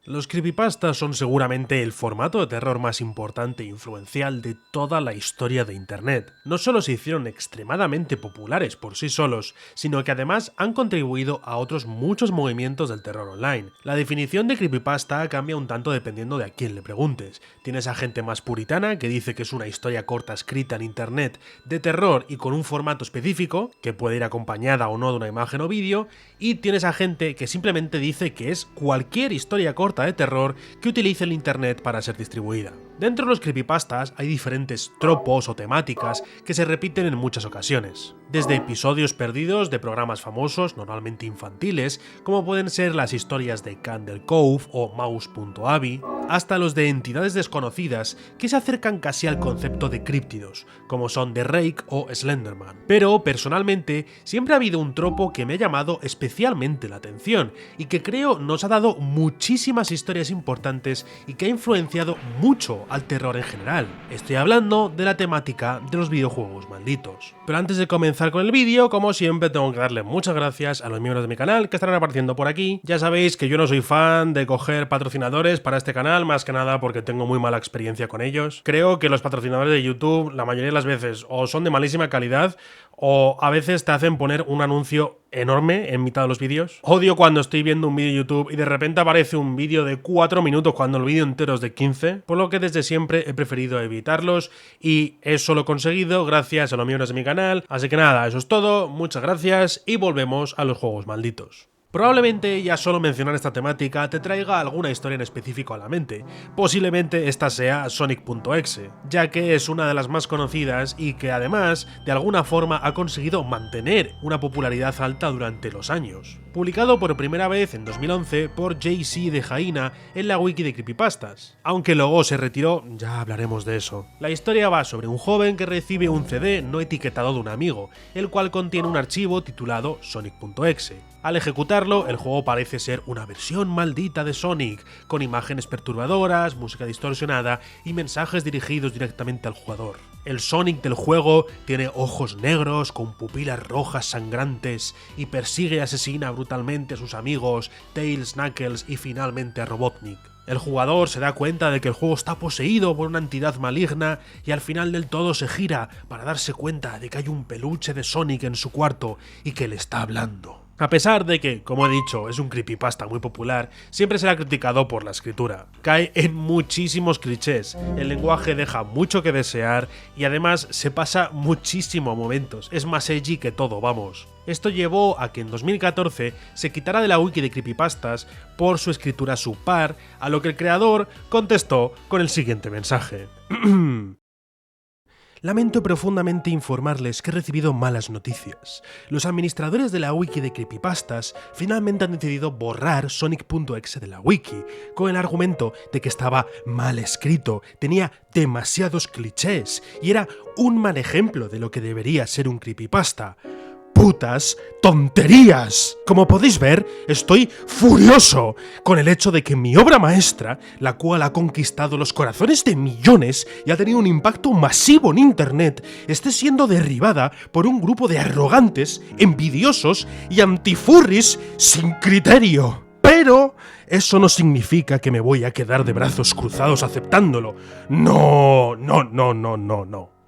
Los creepypastas son seguramente el formato de terror más importante e influencial de toda la historia de internet. No solo se hicieron extremadamente populares por sí solos, sino que además han contribuido a otros muchos movimientos del terror online. La definición de creepypasta cambia un tanto dependiendo de a quién le preguntes. Tienes a gente más puritana que dice que es una historia corta escrita en internet de terror y con un formato específico, que puede ir acompañada o no de una imagen o vídeo, y tienes a gente que simplemente dice que es cualquier historia corta de terror que utilice el internet para ser distribuida. Dentro de los creepypastas hay diferentes tropos o temáticas que se repiten en muchas ocasiones, desde episodios perdidos de programas famosos, normalmente infantiles, como pueden ser las historias de Candle Cove o Mouse.avi, hasta los de entidades desconocidas que se acercan casi al concepto de críptidos, como son The Rake o Slenderman. Pero, personalmente, siempre ha habido un tropo que me ha llamado especialmente la atención y que creo nos ha dado muchísimas historias importantes y que ha influenciado mucho al terror en general. Estoy hablando de la temática de los videojuegos malditos. Pero antes de comenzar con el vídeo, como siempre tengo que darle muchas gracias a los miembros de mi canal que estarán apareciendo por aquí. Ya sabéis que yo no soy fan de coger patrocinadores para este canal, más que nada porque tengo muy mala experiencia con ellos. Creo que los patrocinadores de YouTube la mayoría de las veces o son de malísima calidad o a veces te hacen poner un anuncio enorme en mitad de los vídeos. Odio cuando estoy viendo un vídeo de YouTube y de repente aparece un vídeo de 4 minutos cuando el vídeo entero es de 15, por lo que desde siempre he preferido evitarlos y eso lo he conseguido gracias a los miembros de mi canal. Así que nada, eso es todo, muchas gracias y volvemos a los juegos malditos. Probablemente ya solo mencionar esta temática te traiga alguna historia en específico a la mente, posiblemente esta sea Sonic.exe, ya que es una de las más conocidas y que además de alguna forma ha conseguido mantener una popularidad alta durante los años. Publicado por primera vez en 2011 por JC de Jaina en la wiki de creepypastas, aunque luego se retiró, ya hablaremos de eso. La historia va sobre un joven que recibe un CD no etiquetado de un amigo, el cual contiene un archivo titulado Sonic.exe. Al ejecutarlo, el juego parece ser una versión maldita de Sonic, con imágenes perturbadoras, música distorsionada y mensajes dirigidos directamente al jugador. El Sonic del juego tiene ojos negros con pupilas rojas sangrantes y persigue y asesina brutalmente a sus amigos, Tails, Knuckles y finalmente a Robotnik. El jugador se da cuenta de que el juego está poseído por una entidad maligna y al final del todo se gira para darse cuenta de que hay un peluche de Sonic en su cuarto y que le está hablando. A pesar de que, como he dicho, es un creepypasta muy popular, siempre será criticado por la escritura. Cae en muchísimos clichés, el lenguaje deja mucho que desear y además se pasa muchísimo a momentos, es más edgy que todo, vamos. Esto llevó a que en 2014 se quitara de la wiki de creepypastas por su escritura subpar, a lo que el creador contestó con el siguiente mensaje. Lamento profundamente informarles que he recibido malas noticias. Los administradores de la wiki de creepypastas finalmente han decidido borrar Sonic.exe de la wiki, con el argumento de que estaba mal escrito, tenía demasiados clichés y era un mal ejemplo de lo que debería ser un creepypasta. ¡Putas tonterías! Como podéis ver, estoy furioso con el hecho de que mi obra maestra, la cual ha conquistado los corazones de millones y ha tenido un impacto masivo en internet, esté siendo derribada por un grupo de arrogantes, envidiosos y antifurries sin criterio. Pero eso no significa que me voy a quedar de brazos cruzados aceptándolo. No.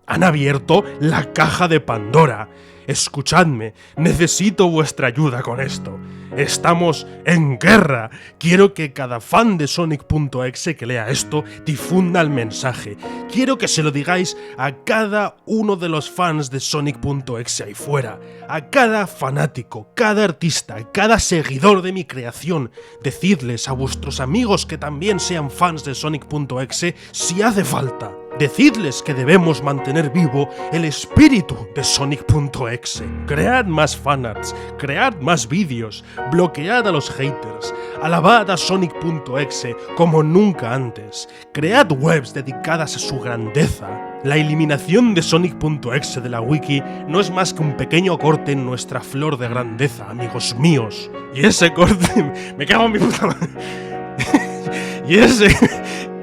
Han abierto la caja de Pandora. Escuchadme, necesito vuestra ayuda con esto. Estamos en guerra. Quiero que cada fan de Sonic.exe que lea esto difunda el mensaje. Quiero que se lo digáis a cada uno de los fans de Sonic.exe ahí fuera. A cada fanático, cada artista, cada seguidor de mi creación. Decidles a vuestros amigos que también sean fans de Sonic.exe si hace falta. Decidles que debemos mantener vivo el espíritu de Sonic.exe. Cread más fanarts, cread más vídeos, bloquead a los haters, alabad a Sonic.exe como nunca antes, cread webs dedicadas a su grandeza. La eliminación de Sonic.exe de la wiki no es más que un pequeño corte en nuestra flor de grandeza, amigos míos. Y ese corte... me cago en mi puta madre.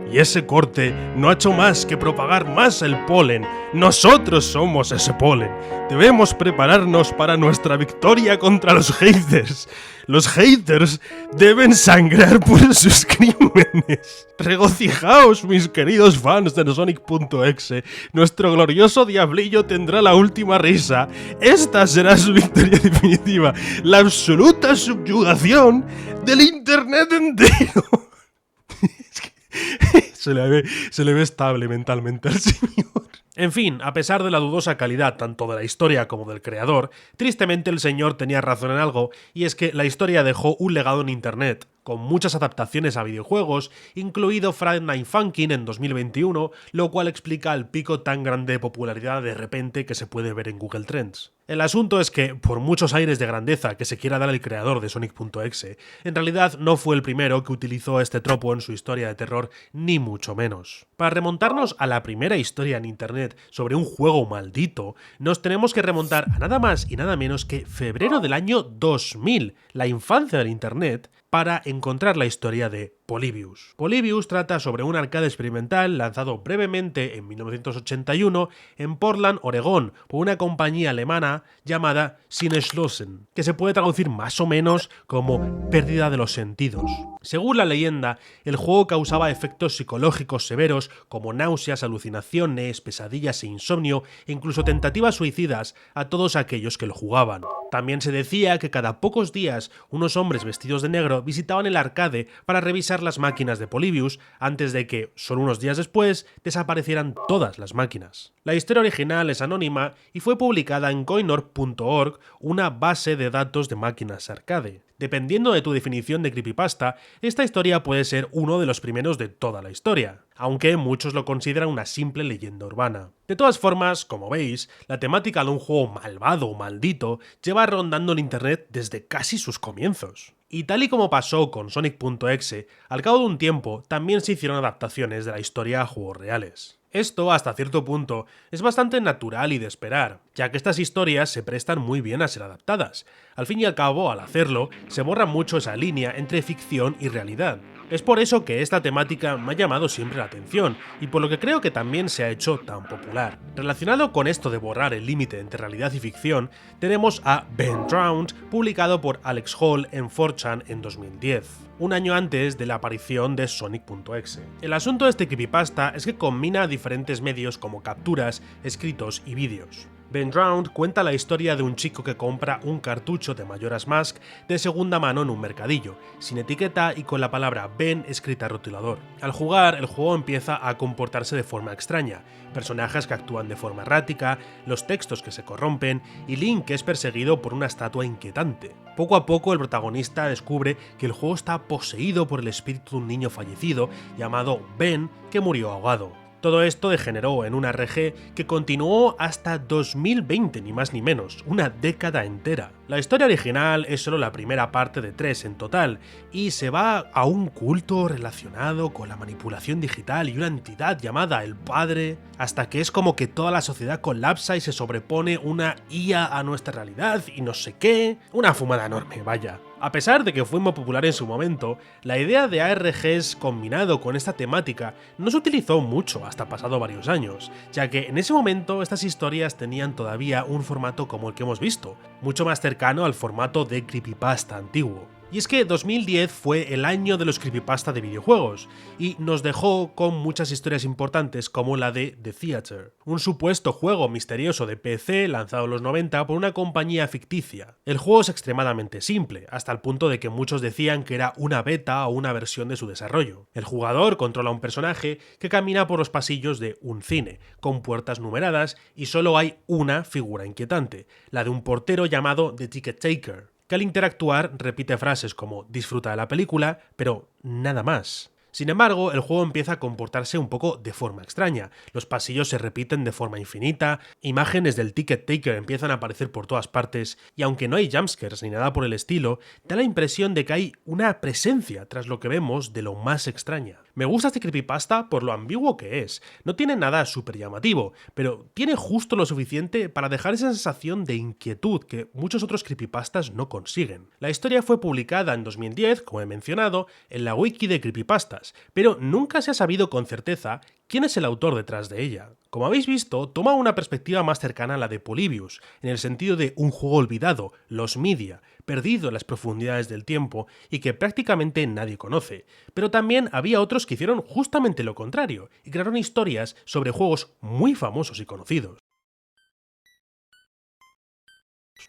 Y y ese corte no ha hecho más que propagar más el polen. Nosotros somos ese polen. Debemos prepararnos para nuestra victoria contra los haters. Los haters deben sangrar por sus crímenes. Regocijaos, mis queridos fans de Sonic.exe. Nuestro glorioso diablillo tendrá la última risa. Esta será su victoria definitiva. La absoluta subyugación del internet entero. Se le ve estable mentalmente al señor. En fin, a pesar de la dudosa calidad tanto de la historia como del creador, tristemente el señor tenía razón en algo, y es que la historia dejó un legado en internet, con muchas adaptaciones a videojuegos, incluido Friday Night Funkin' en 2021, lo cual explica el pico tan grande de popularidad de repente que se puede ver en Google Trends. El asunto es que, por muchos aires de grandeza que se quiera dar el creador de Sonic.exe, en realidad no fue el primero que utilizó este tropo en su historia de terror, ni mucho menos. Para remontarnos a la primera historia en internet sobre un juego maldito, nos tenemos que remontar a nada más y nada menos que febrero del año 2000, la infancia del internet, para encontrar la historia de Polybius. Polybius trata sobre un arcade experimental lanzado brevemente en 1981 en Portland, Oregón, por una compañía alemana llamada Sinneschlossen, que se puede traducir más o menos como pérdida de los sentidos. Según la leyenda, el juego causaba efectos psicológicos severos como náuseas, alucinaciones, pesadillas e insomnio, e incluso tentativas suicidas a todos aquellos que lo jugaban. También se decía que cada pocos días unos hombres vestidos de negro visitaban el arcade para revisar las máquinas de Polybius antes de que, solo unos días después, desaparecieran todas las máquinas. La historia original es anónima y fue publicada en coinor.org, una base de datos de máquinas arcade. Dependiendo de tu definición de creepypasta, esta historia puede ser uno de los primeros de toda la historia, aunque muchos lo consideran una simple leyenda urbana. De todas formas, como veis, la temática de un juego malvado o maldito lleva rondando en internet desde casi sus comienzos. Y tal y como pasó con Sonic.exe, al cabo de un tiempo también se hicieron adaptaciones de la historia a juegos reales. Esto, hasta cierto punto, es bastante natural y de esperar, ya que estas historias se prestan muy bien a ser adaptadas. Al fin y al cabo, al hacerlo, se borra mucho esa línea entre ficción y realidad. Es por eso que esta temática me ha llamado siempre la atención, y por lo que creo que también se ha hecho tan popular. Relacionado con esto de borrar el límite entre realidad y ficción, tenemos a Ben Drowned, publicado por Alex Hall en 4chan en 2010, un año antes de la aparición de Sonic.exe. El asunto de este creepypasta es que combina diferentes medios como capturas, escritos y vídeos. Ben Drowned cuenta la historia de un chico que compra un cartucho de Majora's Mask de segunda mano en un mercadillo, sin etiqueta y con la palabra Ben escrita a rotulador. Al jugar, el juego empieza a comportarse de forma extraña, personajes que actúan de forma errática, los textos que se corrompen y Link que es perseguido por una estatua inquietante. Poco a poco el protagonista descubre que el juego está poseído por el espíritu de un niño fallecido llamado Ben que murió ahogado. Todo esto degeneró en un RPG que continuó hasta 2020, ni más ni menos, una década entera. La historia original es solo la primera parte de 3 en total, y se va a un culto relacionado con la manipulación digital y una entidad llamada el Padre, hasta que es como que toda la sociedad colapsa y se sobrepone una IA a nuestra realidad y no sé qué. Una fumada enorme, vaya. A pesar de que fue muy popular en su momento, la idea de ARGs combinado con esta temática no se utilizó mucho hasta pasado varios años, ya que en ese momento estas historias tenían todavía un formato como el que hemos visto, mucho más cercano al formato de creepypasta antiguo. Y es que 2010 fue el año de los creepypasta de videojuegos, y nos dejó con muchas historias importantes como la de The Theater, un supuesto juego misterioso de PC lanzado en los 90 por una compañía ficticia. El juego es extremadamente simple, hasta el punto de que muchos decían que era una beta o una versión de su desarrollo. El jugador controla a un personaje que camina por los pasillos de un cine, con puertas numeradas y solo hay una figura inquietante, la de un portero llamado The Ticket Taker, que al interactuar repite frases como disfruta de la película, pero nada más. Sin embargo, el juego empieza a comportarse un poco de forma extraña. Los pasillos se repiten de forma infinita, imágenes del Ticket Taker empiezan a aparecer por todas partes, y aunque no hay jumpscares ni nada por el estilo, da la impresión de que hay una presencia tras lo que vemos de lo más extraña. Me gusta este creepypasta por lo ambiguo que es. No tiene nada súper llamativo, pero tiene justo lo suficiente para dejar esa sensación de inquietud que muchos otros creepypastas no consiguen. La historia fue publicada en 2010, como he mencionado, en la wiki de creepypastas, creepypastas, pero nunca se ha sabido con certeza quién es el autor detrás de ella. Como habéis visto, toma una perspectiva más cercana a la de Polybius, en el sentido de un juego olvidado, los Media, perdido en las profundidades del tiempo y que prácticamente nadie conoce. Pero también había otros que hicieron justamente lo contrario, y crearon historias sobre juegos muy famosos y conocidos.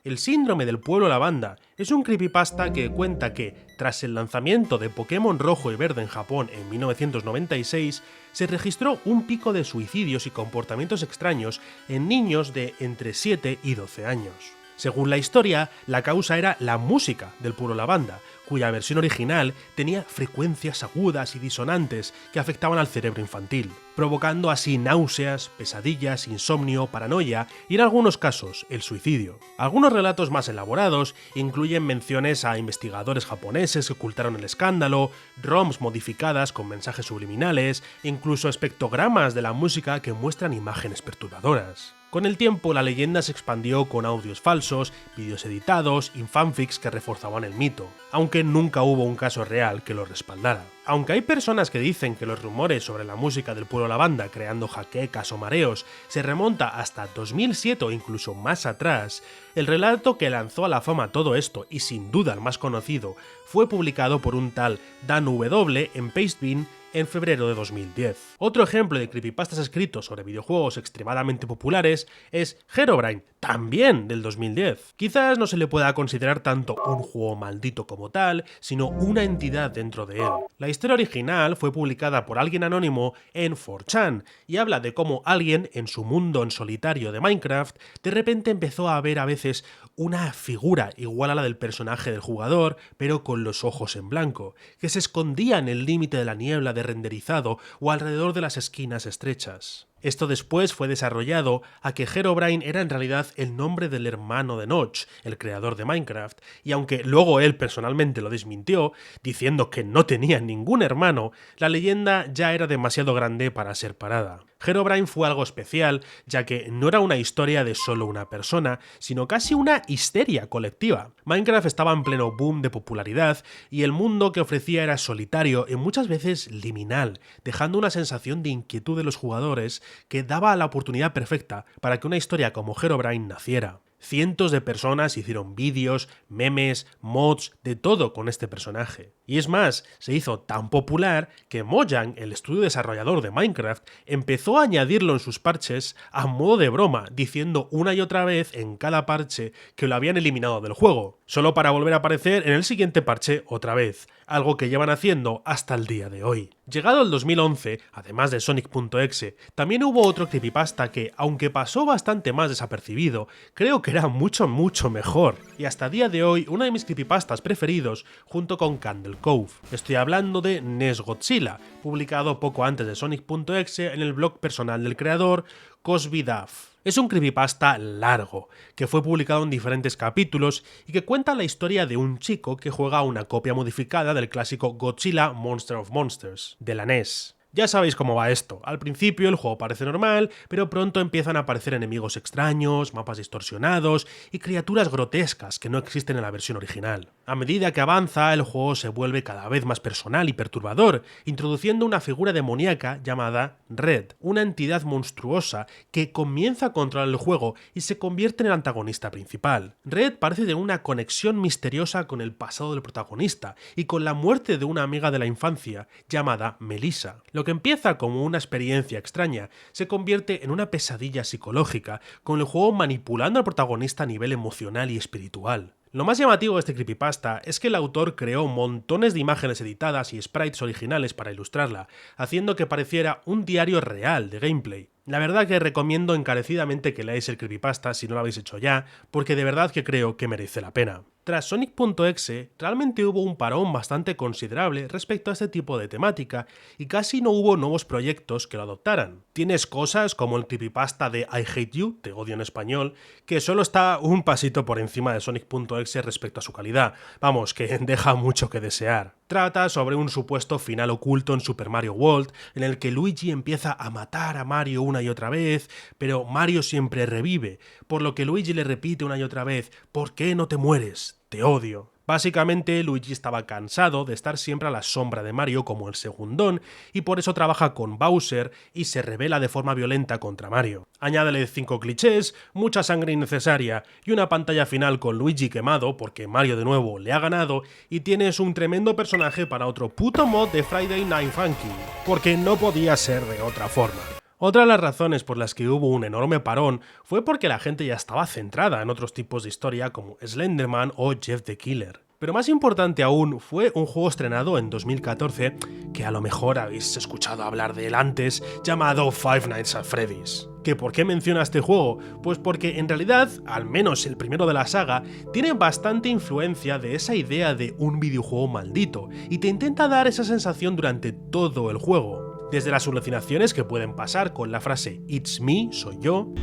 El síndrome del pueblo lavanda es un creepypasta que cuenta que, tras el lanzamiento de Pokémon Rojo y Verde en Japón en 1996, se registró un pico de suicidios y comportamientos extraños en niños de entre 7 y 12 años. Según la historia, la causa era la música del pueblo lavanda, cuya versión original tenía frecuencias agudas y disonantes que afectaban al cerebro infantil, provocando así náuseas, pesadillas, insomnio, paranoia y en algunos casos el suicidio. Algunos relatos más elaborados incluyen menciones a investigadores japoneses que ocultaron el escándalo, ROMs modificadas con mensajes subliminales, incluso espectrogramas de la música que muestran imágenes perturbadoras. Con el tiempo, la leyenda se expandió con audios falsos, vídeos editados y fanfics que reforzaban el mito, aunque nunca hubo un caso real que lo respaldara. Aunque hay personas que dicen que los rumores sobre la música del pueblo lavanda creando jaquecas o mareos se remonta hasta 2007 o incluso más atrás, el relato que lanzó a la fama todo esto, y sin duda el más conocido, fue publicado por un tal Dan W en Pastebin en febrero de 2010. Otro ejemplo de creepypastas escritos sobre videojuegos extremadamente populares es Herobrine, también del 2010. Quizás no se le pueda considerar tanto un juego maldito como tal, sino una entidad dentro de él. La historia original fue publicada por alguien anónimo en 4chan y habla de cómo alguien en su mundo en solitario de Minecraft de repente empezó a ver a veces una figura igual a la del personaje del jugador, pero con los ojos en blanco, que se escondía en el límite de la niebla de renderizado o alrededor de las esquinas estrechas. Esto después fue desarrollado a que Herobrine era en realidad el nombre del hermano de Notch, el creador de Minecraft, y aunque luego él personalmente lo desmintió, diciendo que no tenía ningún hermano, la leyenda ya era demasiado grande para ser parada. Herobrine fue algo especial, ya que no era una historia de solo una persona, sino casi una histeria colectiva. Minecraft estaba en pleno boom de popularidad, y el mundo que ofrecía era solitario y muchas veces liminal, dejando una sensación de inquietud de los jugadores que daba la oportunidad perfecta para que una historia como Herobrine naciera. Cientos de personas hicieron vídeos, memes, mods, de todo con este personaje. Y es más, se hizo tan popular que Mojang, el estudio desarrollador de Minecraft, empezó a añadirlo en sus parches a modo de broma, diciendo una y otra vez en cada parche que lo habían eliminado del juego, solo para volver a aparecer en el siguiente parche otra vez, algo que llevan haciendo hasta el día de hoy. Llegado el 2011, además de Sonic.exe, también hubo otro creepypasta que, aunque pasó bastante más desapercibido, creo que era mucho mejor, y hasta día de hoy uno de mis creepypastas preferidos junto con Candle Cove. Estoy hablando de NES Godzilla, publicado poco antes de Sonic.exe en el blog personal del creador, Cosby Duff. Es un creepypasta largo, que fue publicado en diferentes capítulos y que cuenta la historia de un chico que juega una copia modificada del clásico Godzilla Monster of Monsters, de la NES. Ya sabéis cómo va esto. Al principio el juego parece normal, pero pronto empiezan a aparecer enemigos extraños, mapas distorsionados y criaturas grotescas que no existen en la versión original. A medida que avanza, el juego se vuelve cada vez más personal y perturbador, introduciendo una figura demoníaca llamada Red, una entidad monstruosa que comienza a controlar el juego y se convierte en el antagonista principal. Red parece tener una conexión misteriosa con el pasado del protagonista y con la muerte de una amiga de la infancia llamada Melissa. Lo que empieza como una experiencia extraña se convierte en una pesadilla psicológica, con el juego manipulando al protagonista a nivel emocional y espiritual. Lo más llamativo de este creepypasta es que el autor creó montones de imágenes editadas y sprites originales para ilustrarla, haciendo que pareciera un diario real de gameplay. La verdad que recomiendo encarecidamente que leáis el creepypasta si no lo habéis hecho ya, porque de verdad que creo que merece la pena. Tras Sonic.exe, realmente hubo un parón bastante considerable respecto a este tipo de temática y casi no hubo nuevos proyectos que lo adoptaran. Tienes cosas como el creepypasta de I Hate You, Te Odio en español, que solo está un pasito por encima de Sonic.exe respecto a su calidad, vamos, que deja mucho que desear. Trata sobre un supuesto final oculto en Super Mario World, en el que Luigi empieza a matar a Mario una y otra vez, pero Mario siempre revive, por lo que Luigi le repite una y otra vez: ¿por qué no te mueres? Te odio. Básicamente, Luigi estaba cansado de estar siempre a la sombra de Mario como el segundón y por eso trabaja con Bowser y se rebela de forma violenta contra Mario. Añádele 5 clichés, mucha sangre innecesaria y una pantalla final con Luigi quemado porque Mario de nuevo le ha ganado y tienes un tremendo personaje para otro puto mod de Friday Night Funkin', porque no podía ser de otra forma. Otra de las razones por las que hubo un enorme parón fue porque la gente ya estaba centrada en otros tipos de historia como Slenderman o Jeff the Killer. Pero más importante aún fue un juego estrenado en 2014, que a lo mejor habéis escuchado hablar de él antes, llamado Five Nights at Freddy's. ¿Que por qué menciona este juego? Pues porque en realidad, al menos el primero de la saga, tiene bastante influencia de esa idea de un videojuego maldito, y te intenta dar esa sensación durante todo el juego. Desde las alucinaciones que pueden pasar con la frase "It's me", soy yo,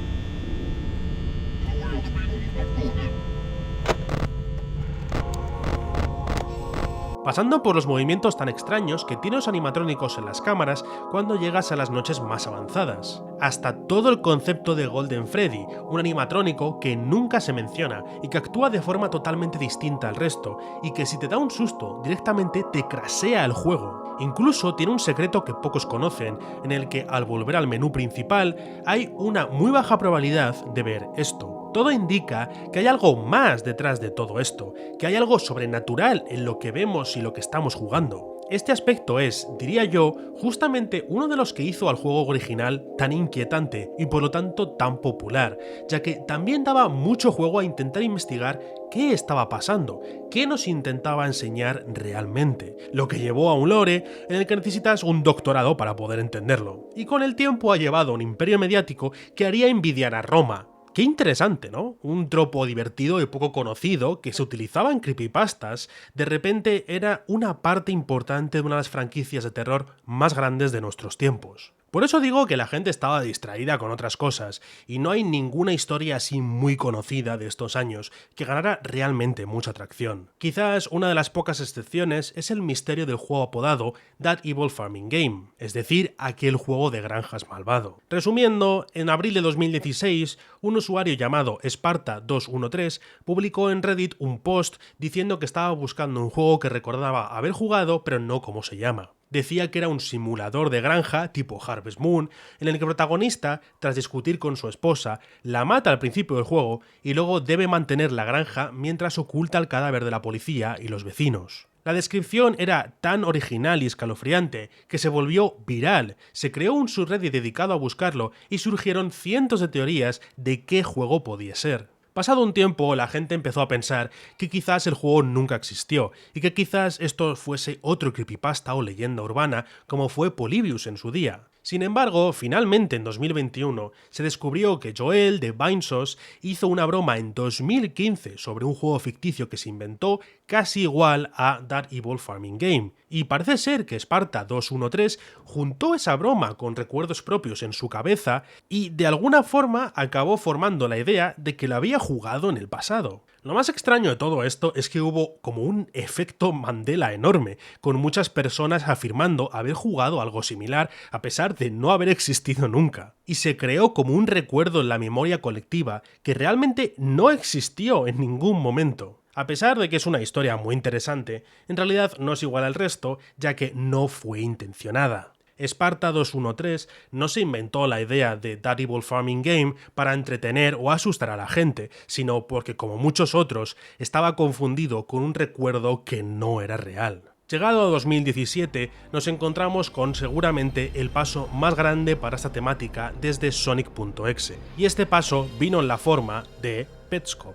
pasando por los movimientos tan extraños que tienen los animatrónicos en las cámaras cuando llegas a las noches más avanzadas, hasta todo el concepto de Golden Freddy, un animatrónico que nunca se menciona y que actúa de forma totalmente distinta al resto y que si te da un susto directamente te crasea el juego. Incluso tiene un secreto que pocos conocen, en el que al volver al menú principal hay una muy baja probabilidad de ver esto. Todo indica que hay algo más detrás de todo esto, que hay algo sobrenatural en lo que vemos y lo que estamos jugando. Este aspecto es, diría yo, justamente uno de los que hizo al juego original tan inquietante y por lo tanto tan popular, ya que también daba mucho juego a intentar investigar qué estaba pasando, qué nos intentaba enseñar realmente, lo que llevó a un lore en el que necesitas un doctorado para poder entenderlo, y con el tiempo ha llevado a un imperio mediático que haría envidiar a Roma. Qué interesante, ¿no? Un tropo divertido y poco conocido que se utilizaba en creepypastas, de repente era una parte importante de una de las franquicias de terror más grandes de nuestros tiempos. Por eso digo que la gente estaba distraída con otras cosas, y no hay ninguna historia así muy conocida de estos años que ganara realmente mucha atracción. Quizás una de las pocas excepciones es el misterio del juego apodado That Evil Farming Game, es decir, aquel juego de granjas malvado. Resumiendo, en abril de 2016, un usuario llamado Sparta213 publicó en Reddit un post diciendo que estaba buscando un juego que recordaba haber jugado pero no cómo se llama. Decía que era un simulador de granja tipo Harvest Moon, en el que el protagonista, tras discutir con su esposa, la mata al principio del juego y luego debe mantener la granja mientras oculta el cadáver de la policía y los vecinos. La descripción era tan original y escalofriante que se volvió viral, se creó un subreddit dedicado a buscarlo y surgieron cientos de teorías de qué juego podía ser. Pasado un tiempo, la gente empezó a pensar que quizás el juego nunca existió y que quizás esto fuese otro creepypasta o leyenda urbana como fue Polybius en su día. Sin embargo, finalmente en 2021 se descubrió que Joel de Vinesauce hizo una broma en 2015 sobre un juego ficticio que se inventó casi igual a That Evil Farming Game, y parece ser que Sparta213 juntó esa broma con recuerdos propios en su cabeza y de alguna forma acabó formando la idea de que lo había jugado en el pasado. Lo más extraño de todo esto es que hubo como un efecto Mandela enorme, con muchas personas afirmando haber jugado algo similar a pesar de no haber existido nunca. Y se creó como un recuerdo en la memoria colectiva que realmente no existió en ningún momento. A pesar de que es una historia muy interesante, en realidad no es igual al resto, ya que no fue intencionada. Sparta213 no se inventó la idea de That Evil Farming Game para entretener o asustar a la gente, sino porque, como muchos otros, estaba confundido con un recuerdo que no era real. Llegado a 2017, nos encontramos con seguramente el paso más grande para esta temática desde Sonic.exe, y este paso vino en la forma de Petscop.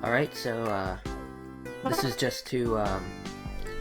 Alright, so, this is just to,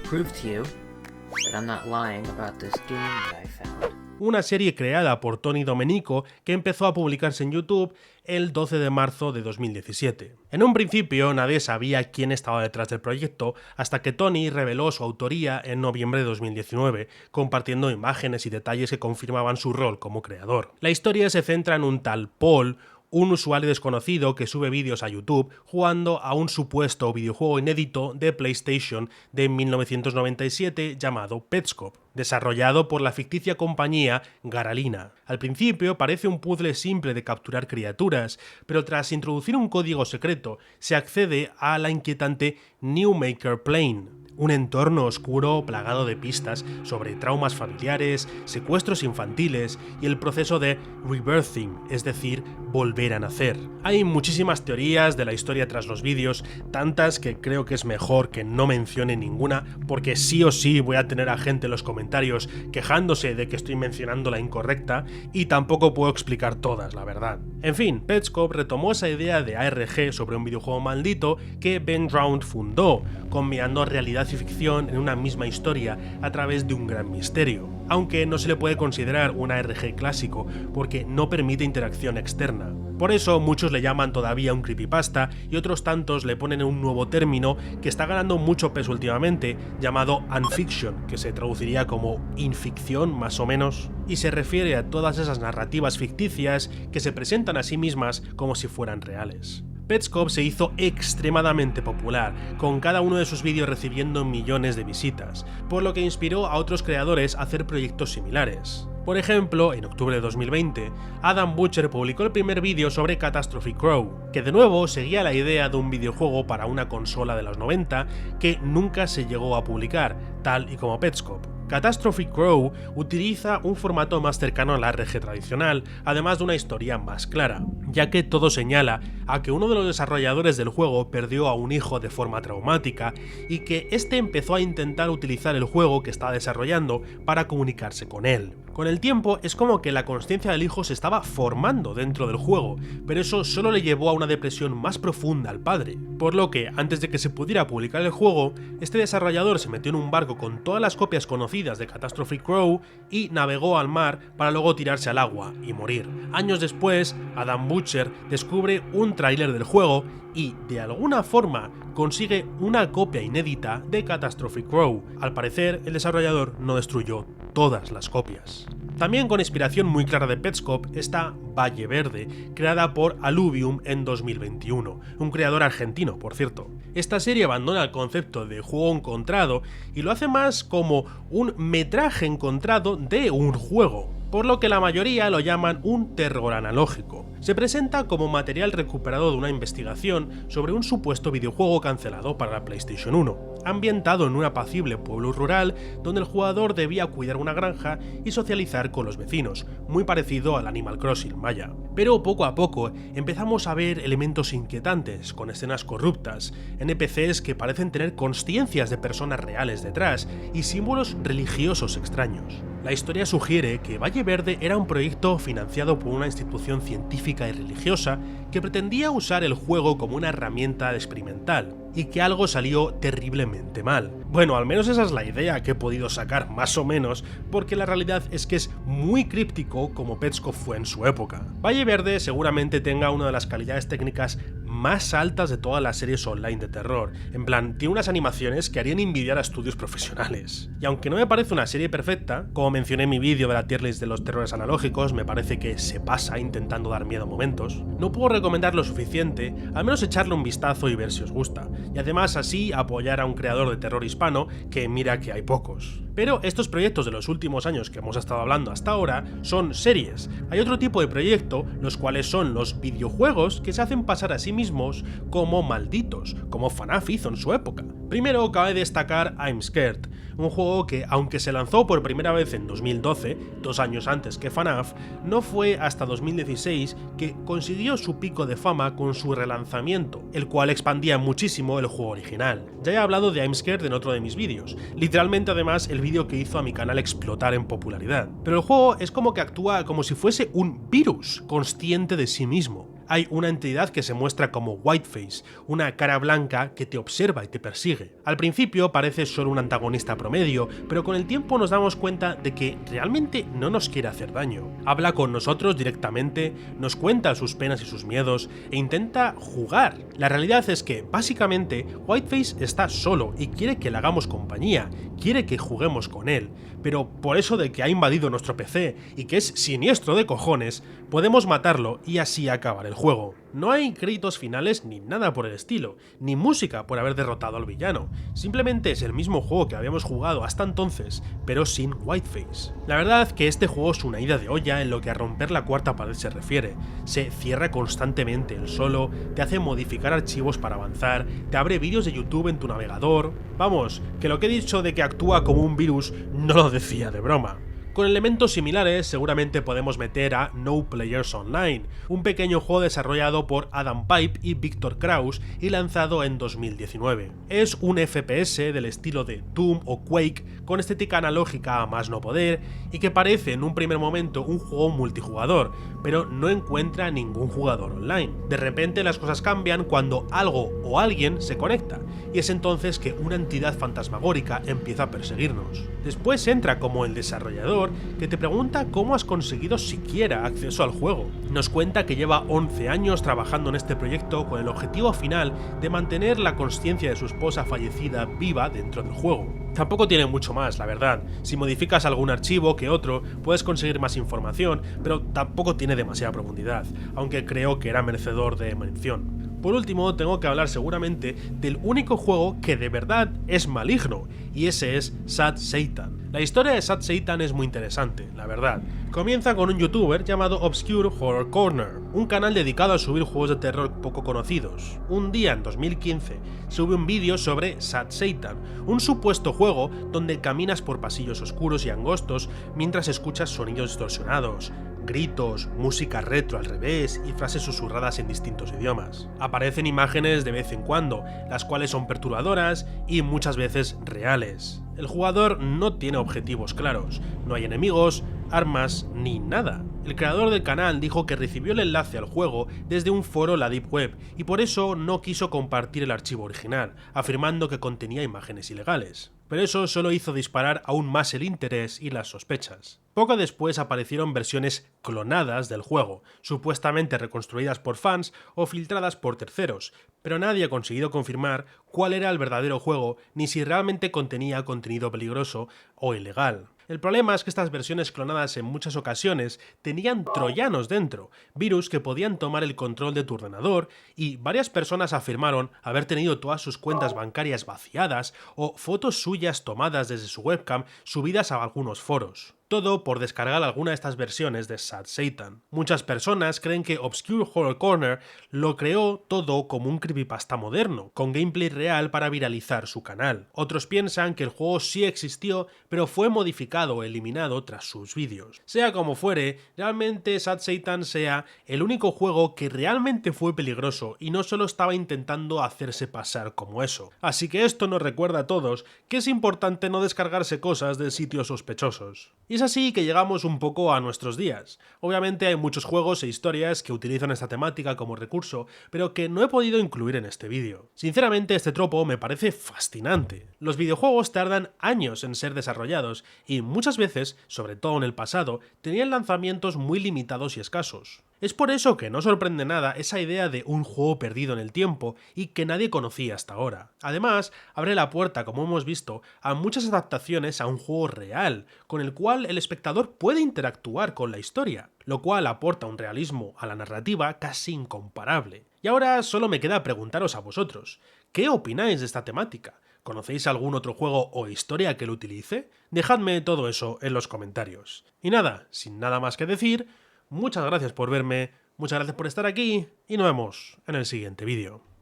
prove to you that I'm not lying about this game that I found. Una serie creada por Tony Domenico que empezó a publicarse en YouTube el 12 de marzo de 2017. En un principio nadie sabía quién estaba detrás del proyecto hasta que Tony reveló su autoría en noviembre de 2019, compartiendo imágenes y detalles que confirmaban su rol como creador. La historia se centra en un tal Paul, un usuario desconocido que sube vídeos a YouTube jugando a un supuesto videojuego inédito de PlayStation de 1997 llamado Petscop, desarrollado por la ficticia compañía Garalina. Al principio parece un puzzle simple de capturar criaturas, pero tras introducir un código secreto se accede a la inquietante New Maker Plane, un entorno oscuro plagado de pistas sobre traumas familiares, secuestros infantiles y el proceso de rebirthing, es decir, volver a nacer. Hay muchísimas teorías de la historia tras los vídeos, tantas que creo que es mejor que no mencione ninguna, porque sí o sí voy a tener a gente en los comentarios quejándose de que estoy mencionando la incorrecta, y tampoco puedo explicar todas, la verdad. En fin, Petscop retomó esa idea de ARG sobre un videojuego maldito que Ben Drowned fundó, combinando realidad y ficción en una misma historia a través de un gran misterio, aunque no se le puede considerar un ARG clásico porque no permite interacción externa. Por eso muchos le llaman todavía un creepypasta y otros tantos le ponen un nuevo término que está ganando mucho peso últimamente, llamado unfiction, que se traduciría como inficción más o menos, y se refiere a todas esas narrativas ficticias que se presentan a sí mismas como si fueran reales. Petscop se hizo extremadamente popular, con cada uno de sus vídeos recibiendo millones de visitas, por lo que inspiró a otros creadores a hacer proyectos similares. Por ejemplo, en octubre de 2020, Adam Butcher publicó el primer vídeo sobre Catastrophic Crow, que de nuevo seguía la idea de un videojuego para una consola de los 90 que nunca se llegó a publicar, tal y como Petscop. Catastrophic Crow utiliza un formato más cercano al ARG tradicional, además de una historia más clara, ya que todo señala a que uno de los desarrolladores del juego perdió a un hijo de forma traumática y que este empezó a intentar utilizar el juego que estaba desarrollando para comunicarse con él. Con el tiempo es como que la consciencia del hijo se estaba formando dentro del juego, pero eso solo le llevó a una depresión más profunda al padre, por lo que antes de que se pudiera publicar el juego, este desarrollador se metió en un barco con todas las copias conocidas de Catastrophic Crow y navegó al mar para luego tirarse al agua y morir. Años después, Adam Butcher descubre un tráiler del juego y, de alguna forma, consigue una copia inédita de Catastrophic Crow. Al parecer, el desarrollador no destruyó todas las copias. También con inspiración muy clara de Petscop está Valle Verde, creada por Alluvium en 2021, un creador argentino, por cierto. Esta serie abandona el concepto de juego encontrado y lo hace más como un metraje encontrado de un juego, por lo que la mayoría lo llaman un terror analógico. Se presenta como material recuperado de una investigación sobre un supuesto videojuego cancelado para la PlayStation 1, ambientado en un apacible pueblo rural donde el jugador debía cuidar una granja y socializar con los vecinos, muy parecido al Animal Crossing, vaya. Pero poco a poco empezamos a ver elementos inquietantes, con escenas corruptas, NPCs que parecen tener consciencias de personas reales detrás y símbolos religiosos extraños. La historia sugiere que Valle Verde era un proyecto financiado por una institución científica y religiosa que pretendía usar el juego como una herramienta experimental, y que algo salió terriblemente mal. Bueno, al menos esa es la idea que he podido sacar más o menos, porque la realidad es que es muy críptico como Petscop fue en su época. Valle Verde seguramente tenga una de las calidades técnicas más altas de todas las series online de terror. En plan, tiene unas animaciones que harían envidiar a estudios profesionales. Y aunque no me parece una serie perfecta, como mencioné en mi vídeo de la tier list de los terrores analógicos, me parece que se pasa intentando dar miedo a momentos, no puedo recomendar lo suficiente, al menos echarle un vistazo y ver si os gusta. Y además así apoyar a un creador de terror hispano, que mira que hay pocos. Pero estos proyectos de los últimos años que hemos estado hablando hasta ahora son series. Hay otro tipo de proyecto, los cuales son los videojuegos que se hacen pasar a sí mismos como malditos, como FNAF hizo en su época. Primero cabe destacar I'm Scared, un juego que, aunque se lanzó por primera vez en 2012, 2 años antes que FNAF, no fue hasta 2016 que consiguió su pico de fama con su relanzamiento, el cual expandía muchísimo el juego original. Ya he hablado de I'm Scared en otro de mis vídeos, literalmente además el vídeo que hizo a mi canal explotar en popularidad. Pero el juego es como que actúa como si fuese un virus consciente de sí mismo. Hay una entidad que se muestra como Whiteface, una cara blanca que te observa y te persigue. Al principio parece solo un antagonista promedio, pero con el tiempo nos damos cuenta de que realmente no nos quiere hacer daño. Habla con nosotros directamente, nos cuenta sus penas y sus miedos e intenta jugar. La realidad es que, básicamente, Whiteface está solo y quiere que le hagamos compañía, quiere que juguemos con él, pero por eso de que ha invadido nuestro PC y que es siniestro de cojones, podemos matarlo y así acabar el del juego. No hay créditos finales ni nada por el estilo, ni música por haber derrotado al villano, simplemente es el mismo juego que habíamos jugado hasta entonces, pero sin Whiteface. La verdad que este juego es una ida de olla en lo que a romper la cuarta pared se refiere, se cierra constantemente él solo, te hace modificar archivos para avanzar, te abre vídeos de YouTube en tu navegador, vamos, que lo que he dicho de que actúa como un virus no lo decía de broma. Con elementos similares seguramente podemos meter a No Players Online, un pequeño juego desarrollado por Adam Pipe y Victor Kraus y lanzado en 2019. Es un FPS del estilo de Doom o Quake con estética analógica a más no poder y que parece en un primer momento un juego multijugador, pero no encuentra ningún jugador online. De repente las cosas cambian cuando algo o alguien se conecta, y es entonces que una entidad fantasmagórica empieza a perseguirnos. Después entra como el desarrollador que te pregunta cómo has conseguido siquiera acceso al juego. Nos cuenta que lleva 11 años trabajando en este proyecto con el objetivo final de mantener la consciencia de su esposa fallecida viva dentro del juego. Tampoco tiene mucho más, la verdad. Si modificas algún archivo que otro, puedes conseguir más información, pero tampoco tiene demasiada profundidad, aunque creo que era merecedor de mención. Por último, tengo que hablar seguramente del único juego que de verdad es maligno, y ese es Sad Satan. La historia de Sad Satan es muy interesante, la verdad. Comienza con un youtuber llamado Obscure Horror Corner, un canal dedicado a subir juegos de terror poco conocidos. Un día en 2015 sube un vídeo sobre Sad Satan, un supuesto juego donde caminas por pasillos oscuros y angostos mientras escuchas sonidos distorsionados, gritos, música retro al revés y frases susurradas en distintos idiomas. Aparecen imágenes de vez en cuando, las cuales son perturbadoras y muchas veces reales. El jugador no tiene objetivos claros, no hay enemigos, armas ni nada. El creador del canal dijo que recibió el enlace al juego desde un foro en la Deep Web y por eso no quiso compartir el archivo original, afirmando que contenía imágenes ilegales. Pero eso solo hizo disparar aún más el interés y las sospechas. Poco después aparecieron versiones clonadas del juego, supuestamente reconstruidas por fans o filtradas por terceros, pero nadie ha conseguido confirmar cuál era el verdadero juego ni si realmente contenía contenido peligroso o ilegal. El problema es que estas versiones clonadas en muchas ocasiones tenían troyanos dentro, virus que podían tomar el control de tu ordenador, y varias personas afirmaron haber tenido todas sus cuentas bancarias vaciadas o fotos suyas tomadas desde su webcam subidas a algunos foros. Todo por descargar alguna de estas versiones de Sad Satan. Muchas personas creen que Obscure Horror Corner lo creó todo como un creepypasta moderno, con gameplay real para viralizar su canal. Otros piensan que el juego sí existió, pero fue modificado o eliminado tras sus vídeos. Sea como fuere, realmente Sad Satan sea el único juego que realmente fue peligroso y no solo estaba intentando hacerse pasar como eso. Así que esto nos recuerda a todos que es importante no descargarse cosas de sitios sospechosos. Y es así que llegamos un poco a nuestros días. Obviamente hay muchos juegos e historias que utilizan esta temática como recurso, pero que no he podido incluir en este vídeo. Sinceramente este tropo me parece fascinante. Los videojuegos tardan años en ser desarrollados y muchas veces, sobre todo en el pasado, tenían lanzamientos muy limitados y escasos. Es por eso que no sorprende nada esa idea de un juego perdido en el tiempo y que nadie conocía hasta ahora. Además, abre la puerta, como hemos visto, a muchas adaptaciones a un juego real, con el cual el espectador puede interactuar con la historia, lo cual aporta un realismo a la narrativa casi incomparable. Y ahora solo me queda preguntaros a vosotros, ¿qué opináis de esta temática? ¿Conocéis algún otro juego o historia que lo utilice? Dejadme todo eso en los comentarios. Y nada, sin nada más que decir, muchas gracias por verme, muchas gracias por estar aquí y nos vemos en el siguiente vídeo.